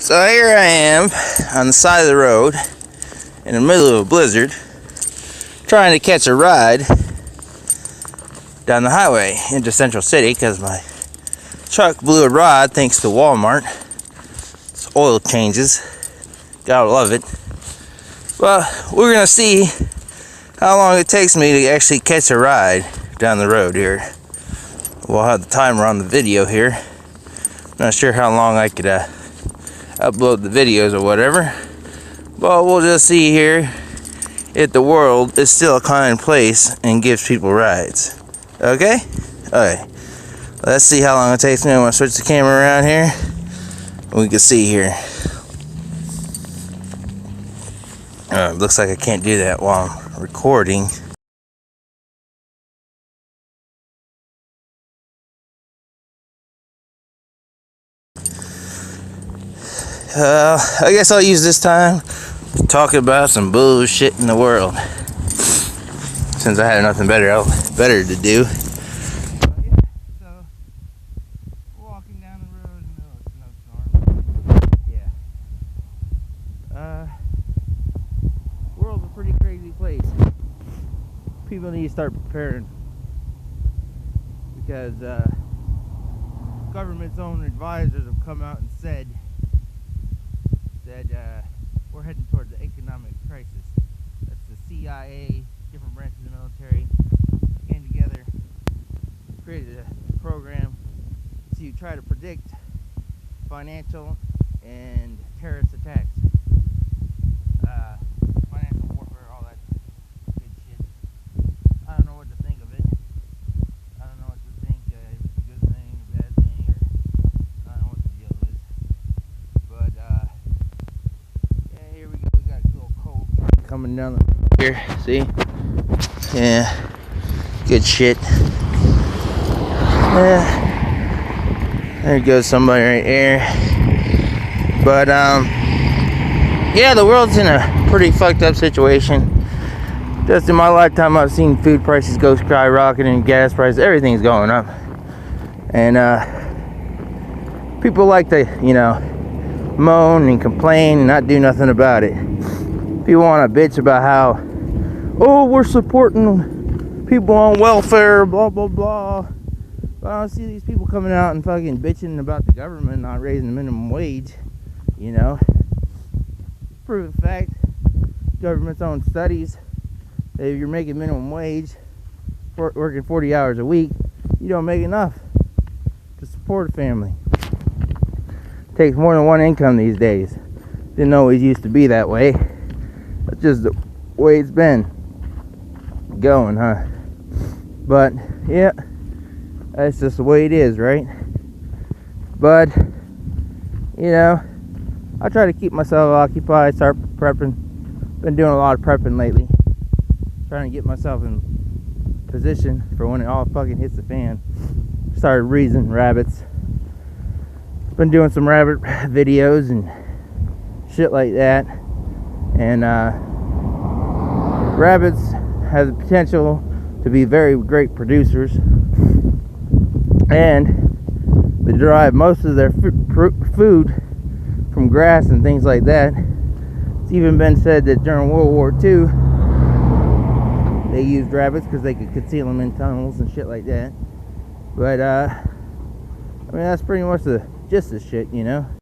So here I am on the side of the road in the middle of a blizzard trying to catch a ride down the highway into Central City because my truck blew a rod thanks to Walmart. It's oil changes. Gotta love it. Well, we're gonna see how long it takes me to actually catch a ride down the road here. We'll have the timer on the video here. Not sure how long I could upload the videos or whatever, but we'll just see here if the world is still a kind place and gives people rides. Okay? Alright. Let's see how long it takes me. I'm going to switch the camera around here. We can see here. Looks like I can't do that while I'm recording. I guess I'll use this time to talk about some bullshit in the world, since I had nothing better to do. So, walking down the road in the middle of a snowstorm. Yeah. The world's a pretty crazy place. People need to start preparing, because government's own advisors have come out and said that we're heading towards an economic crisis. That's the CIA, different branches of the military came together, created a program to try to predict financial and terrorist attacks. Financial warfare, all that good shit. I don't know what to think of it. I don't know what to think, if it's a good thing, a bad thing, or I don't know what the deal is. But, yeah, here we go. We got a little cold truck coming down the road here. See? Yeah. Good shit. Yeah. There goes somebody right there. But, yeah, the world's in a pretty fucked up situation. Just in my lifetime, I've seen food prices go skyrocketing, gas prices, everything's going up. And, people like to, moan and complain and not do nothing about it. People want to bitch about how, oh, we're supporting people on welfare, blah, blah, blah. But I don't see these people coming out and fucking bitching about the government not raising the minimum wage, Proven fact, government's own studies, that if you're making minimum wage, working 40 hours a week, you don't make enough to support a family. It takes more than one income these days. Didn't always used to be that way. That's just the way it's been going, huh? But, yeah, that's just the way it is, right? But, I try to keep myself occupied, start prepping. Been doing a lot of prepping lately. Trying to get myself in position for when it all fucking hits the fan. Started raising rabbits. Been doing some rabbit videos and shit like that. And rabbits have the potential to be very great producers. And they derive most of their food from grass and things like that. It's even been said that during World War II, they used rabbits because they could conceal them in tunnels and shit like that. But, that's pretty much the gist of shit,